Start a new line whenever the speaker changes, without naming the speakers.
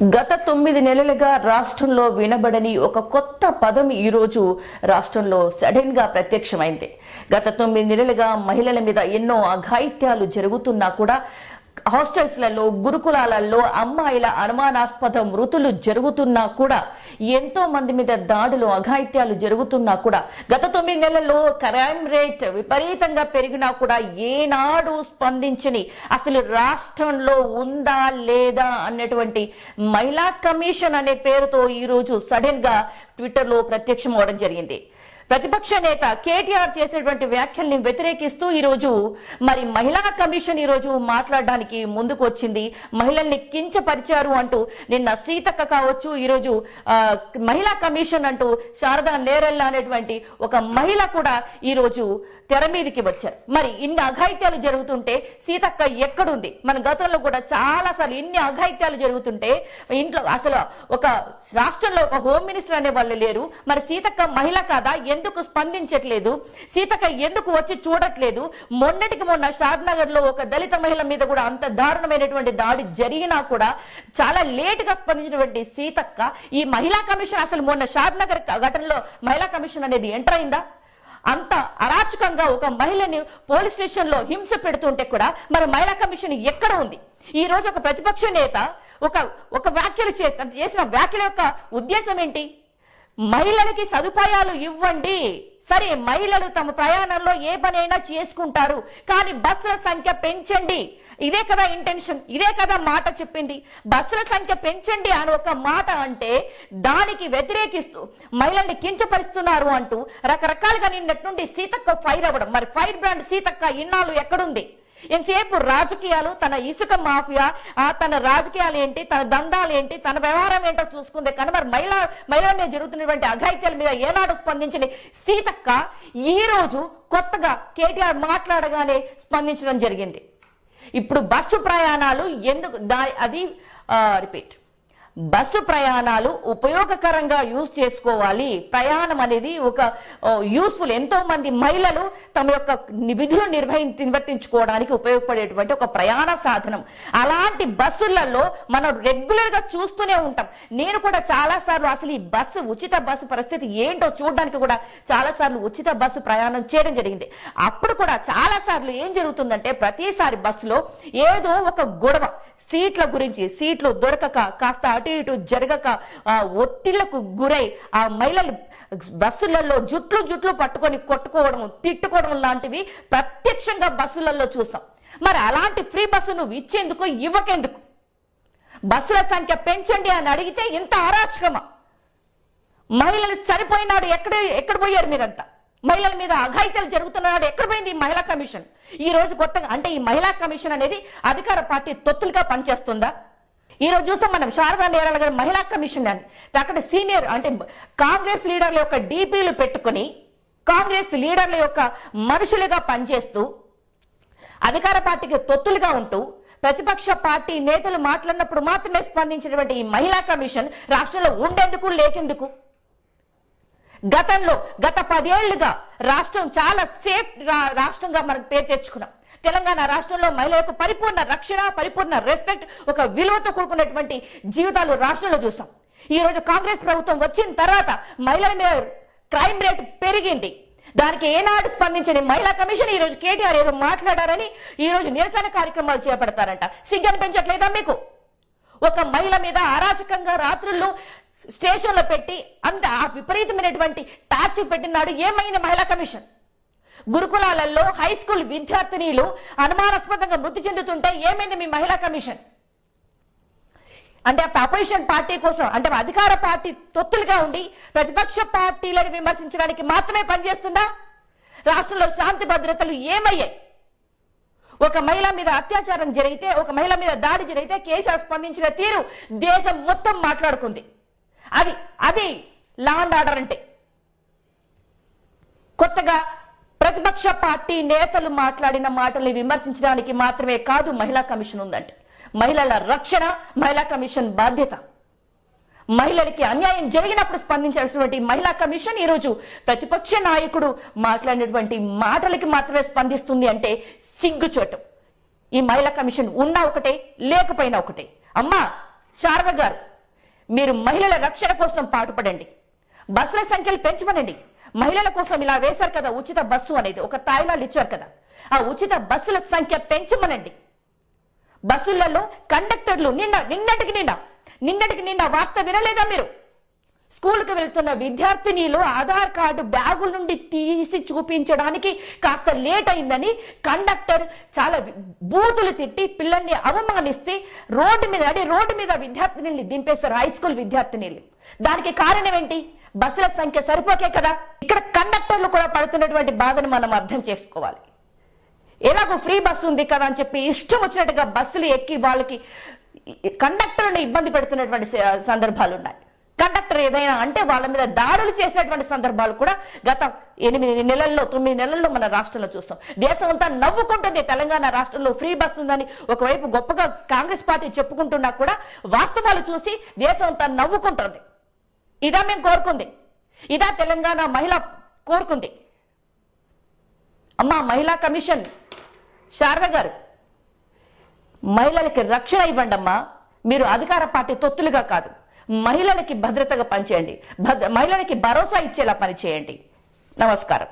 గత 9 నెలలుగా రాష్ట్రంలో వినబడని ఒక కొత్త పదం ఈ రోజు రాష్ట్రంలో సడన్ గా ప్రత్యక్షమైంది. గత 9 నెలలుగా మహిళల మీద ఎన్నో అఘాయిత్యాలు జరుగుతున్నా కూడా హాస్టల్స్లలో, గురుకులాలలో అమ్మాయిల అనుమానాస్పద మృతులు జరుగుతున్నా కూడా, ఎంతో మంది మీద దాడులు, అఘాయిత్యాలు జరుగుతున్నా కూడా, గత 9 నెలల్లో క్రైమ్ రేట్ విపరీతంగా పెరిగినా కూడా ఏనాడు స్పందించని, అసలు రాష్ట్రంలో ఉందా లేదా అన్నటువంటి మహిళా కమిషన్ అనే పేరుతో ఈ రోజు సడన్ గా ట్విట్టర్ లో ప్రత్యక్షం అవడం జరిగింది. ప్రతిపక్ష నేత కేటీఆర్ చేసినటువంటి వ్యాఖ్యల్ని వ్యతిరేకిస్తూ ఈరోజు మరి మహిళా కమిషన్ ఈరోజు మాట్లాడడానికి ముందుకు వచ్చింది. మహిళల్ని కించపరిచారు అంటూ నిన్న సీతక్క కావచ్చు, ఈరోజు మహిళా కమిషన్ అంటూ శారదా నేరెళ్ళ అనేటువంటి ఒక మహిళ కూడా ఈరోజు తెర మీదికి వచ్చారు. మరి ఇన్ని అఘాయిత్యాలు జరుగుతుంటే సీతక్క ఎక్కడుంది? మన గతంలో కూడా చాలా సార్లు ఇన్ని అఘాయిత్యాలు జరుగుతుంటే ఇంట్లో అసలు ఒక రాష్ట్రంలో ఒక హోమ్ మినిస్టర్ అనే వాళ్ళు లేరు. మరి సీతక్క మహిళ కాదా? ఎందుకు స్పందించట్లేదు? సీతక్క ఎందుకు వచ్చి చూడట్లేదు? మొన్నటికి మొన్న షాద్నగర్ లో ఒక దళిత మహిళ మీద కూడా అంత దారుణమైనటువంటి దాడి జరిగినా కూడా చాలా లేట్ గా స్పందించినటువంటి సీతక్క ఈ మహిళా కమిషన్, అసలు మొన్న షాద్నగర్ ఘటనలో మహిళా కమిషన్ అనేది ఎంటర్ అయిందా? అంత అరాచకంగా ఒక మహిళని పోలీస్ స్టేషన్ లో హింస పెడుతుంటే కూడా మరి మహిళా కమిషన్ ఎక్కడ ఉంది? ఈ రోజు ఒక ప్రతిపక్ష నేత ఒక వ్యాఖ్యలు చేసిన వ్యాఖ్యల యొక్క ఉద్దేశం ఏంటి? మహిళలకి సదుపాయాలు ఇవ్వండి, సరే మహిళలు తమ ప్రయాణంలో ఏ పనైనా చేసుకుంటారు, కానీ బస్సుల సంఖ్య పెంచండి. ఇదే కదా ఇంటెన్షన్, ఇదే కదా మాట చెప్పింది. బస్సుల సంఖ్య పెంచండి అని ఒక మాట అంటే దానికి వ్యతిరేకిస్తూ మహిళల్ని కించపరుస్తున్నారు అంటూ రకరకాలుగా నిన్నటి నుండి సీతక్క ఫైర్ అవ్వడం. మరి ఫైర్ బ్రాండ్ సీతక్క ఇన్నాళ్ళు ఎక్కడుంది? ఎంతసేపు రాజకీయాలు, తన ఇసుక మాఫియా, తన రాజకీయాలు ఏంటి, తన దందాలు ఏంటి, తన వ్యవహారం ఏంటో చూసుకుందే కానీ మరి మహిళల మీద జరుగుతున్నటువంటి అఘాయిత్యాల మీద ఏనాడు స్పందించని సీతక్క ఈ రోజు కొత్తగా కేటీఆర్ మాట్లాడగానే స్పందించడం జరిగింది. ఇప్పుడు బస్సు ప్రయాణాలు ఎందుకు రిపీట్ బస్సు ప్రయాణాలు ఉపయోగకరంగా యూజ్ చేసుకోవాలి. ప్రయాణం అనేది ఒక యూస్ఫుల్, ఎంతో మంది మహిళలు తమ యొక్క విధులు నిర్వర్తించుకోవడానికి ఉపయోగపడేటువంటి ఒక ప్రయాణ సాధనం. అలాంటి బస్సులలో మనం రెగ్యులర్ గా చూస్తూనే ఉంటాం. నేను కూడా చాలా సార్లు అసలు ఈ బస్సు, ఉచిత బస్సు పరిస్థితి ఏంటో చూడడానికి కూడా చాలా సార్లు ఉచిత బస్సు ప్రయాణం చేయడం జరిగింది. అప్పుడు కూడా చాలా సార్లు ఏం జరుగుతుందంటే ప్రతిసారి బస్సులో ఏదో ఒక గొడవ, సీట్ల గురించి, సీట్లు దొరకక, కాస్త అటు ఇటు జరగక ఒత్తిళ్లకు గురై ఆ మహిళలు బస్సులలో జుట్లు పట్టుకొని కొట్టుకోవడం, తిట్టుకోవడం లాంటివి ప్రత్యక్షంగా బస్సులలో చూస్తాం. మరి అలాంటి ఫ్రీ బస్సు నువ్వు ఇచ్చేందుకు, ఇవ్వకెందుకు? బస్సుల సంఖ్య పెంచండి అని అడిగితే ఇంత అరాచకమా? మహిళలు చనిపోయినాడు, ఎక్కడ పోయారు మీరంతా? మహిళల మీద అఘాయిత్యాలు జరుగుతున్నాడు, ఎక్కడ పోయింది ఈ మహిళా కమిషన్? ఈ రోజు కొత్తగా అంటే ఈ మహిళా కమిషన్ అనేది అధికార పార్టీ తొత్తులుగా పనిచేస్తుందా? ఈ రోజు చూస్తాం మనం శారదా నేరాల గారి మహిళా కమిషన్ అని అక్కడ సీనియర్ అంటే కాంగ్రెస్ లీడర్ల యొక్క డీపీలు పెట్టుకుని కాంగ్రెస్ లీడర్ల యొక్క మనుషులుగా పనిచేస్తూ అధికార పార్టీకి తొత్తులుగా ఉంటూ ప్రతిపక్ష పార్టీ నేతలు మాట్లాడినప్పుడు మాత్రమే స్పందించినటువంటి ఈ మహిళా కమిషన్ రాష్ట్రంలో ఉండేందుకు, లేకెందుకు? గత 10 ఏళ్లుగా రాష్ట్రం చాలా సేఫ్ రాష్ట్రంగా మనకు పేరు తెచ్చుకున్నాం. తెలంగాణ రాష్ట్రంలో మహిళలకు పరిపూర్ణ రక్షణ, పరిపూర్ణ రెస్పెక్ట్, ఒక విలువతో కూడుకున్నటువంటి జీవితాలు రాష్ట్రంలో చూసాం. ఈ రోజు కాంగ్రెస్ ప్రభుత్వం వచ్చిన తర్వాత మహిళల మీద క్రైమ్ రేట్ పెరిగింది. దానికి ఏనాడు స్పందించని మహిళా కమిషన్ ఈ రోజు కేటీఆర్ ఏదో మాట్లాడారని ఈ రోజు నిరసన కార్యక్రమాలు చేపడతారంట. సిగ్గని పెంచట్లేదా మీకు? ఒక మహిళ మీద అరాచకంగా రాత్రుల్లో స్టేషన్లో పెట్టి అంత విపరీతమైనటువంటి టార్చర్ పెట్టినాడు. ఏమైంది మహిళా కమిషన్? గురుకులాలలో హై స్కూల్ విద్యార్థినీలు అనుమానాస్పదంగా మృతి చెందుతుంటే ఏమైంది మీ మహిళా కమిషన్? అంటే అపోజిషన్ పార్టీ కోసం, అంటే అధికార పార్టీ తొత్తులుగా ఉండి ప్రతిపక్ష పార్టీలను విమర్శించడానికి మాత్రమే పనిచేస్తుందా? రాష్ట్రంలో శాంతి భద్రతలు ఏమయ్యాయి? ఒక మహిళ మీద అత్యాచారం జరిగితే, ఒక మహిళ మీద దాడి జరిగితే కేసీఆర్ స్పందించిన తీరు దేశం మొత్తం మాట్లాడుకుంది. అది లా అండ్ ఆర్డర్ అంటే. కొత్తగా ప్రతిపక్ష పార్టీ నేతలు మాట్లాడిన మాటల్ని విమర్శించడానికి మాత్రమే కాదు మహిళా కమిషన్ ఉందంటే. మహిళల రక్షణ మహిళా కమిషన్ బాధ్యత. మహిళలకి అన్యాయం జరిగినప్పుడు స్పందించాల్సినటువంటి మహిళా కమిషన్ ఈరోజు ప్రతిపక్ష నాయకుడు మాట్లాడినటువంటి మాటలకి మాత్రమే స్పందిస్తుంది అంటే సిగ్గుచోటు. ఈ మహిళా కమిషన్ ఉన్నా ఒకటే, లేకపోయినా ఒకటే. అమ్మా శారద గారు, మీరు మహిళల రక్షణ కోసం పాటుపడండి. బస్సుల సంఖ్యలు పెంచమనండి. మహిళల కోసం ఇలా వేశారు కదా ఉచిత బస్సు అనేది, ఒక తాయిలాలు ఇచ్చారు కదా, ఆ ఉచిత బస్సుల సంఖ్య పెంచమనండి. బస్సులలో కండక్టర్లు నిన్నటికి నిన్న వార్త వినలేదా మీరు? స్కూల్కి వెళ్తున్న విద్యార్థినిలు ఆధార్ కార్డు బ్యాగుల నుండి తీసి చూపించడానికి కాస్త లేట్ అయిందని కండక్టర్ చాలా బూతులు తిట్టి పిల్లల్ని అవమానిస్తే రోడ్డు మీద విద్యార్థినిల్ని దింపేశారు, హై స్కూల్ విద్యార్థినిలు. దానికి కారణం ఏంటి? బస్సుల సంఖ్య సరిపోకే కదా. ఇక్కడ కండక్టర్లు కూడా పడుతున్నటువంటి బాధను మనం అర్థం చేసుకోవాలి. ఎలాగో ఫ్రీ బస్సు ఉంది కదా అని చెప్పి ఇష్టం వచ్చినట్టుగా బస్సులు ఎక్కి వాళ్ళకి కండక్టర్లను ఇబ్బంది పెడుతున్నటువంటి సందర్భాలు ఉన్నాయి. కండక్టర్ ఏదైనా అంటే వాళ్ళ మీద దాడులు చేసినటువంటి సందర్భాలు కూడా గత 9 నెలల్లో మన రాష్ట్రంలో చూస్తాం. దేశం అంతా నవ్వుకుంటుంది తెలంగాణ రాష్ట్రంలో ఫ్రీ బస్ ఉందని. ఒకవైపు గొప్పగా కాంగ్రెస్ పార్టీ చెప్పుకుంటున్నా కూడా వాస్తవాలు చూసి దేశం అంతా నవ్వుకుంటుంది. ఇదా మేము కోరుకుంది, ఇదా తెలంగాణ మహిళ కోరుకుంది. అమ్మా మహిళా కమిషన్ శారద గారు, మహిళలకి రక్షణ ఇవ్వండి అమ్మా. మీరు అధికార పార్టీ తొత్తులుగా కాదు, మహిళలకి భద్రతగా పనిచేయండి, మహిళలకి భరోసా ఇచ్చేలా పనిచేయండి. నమస్కారం.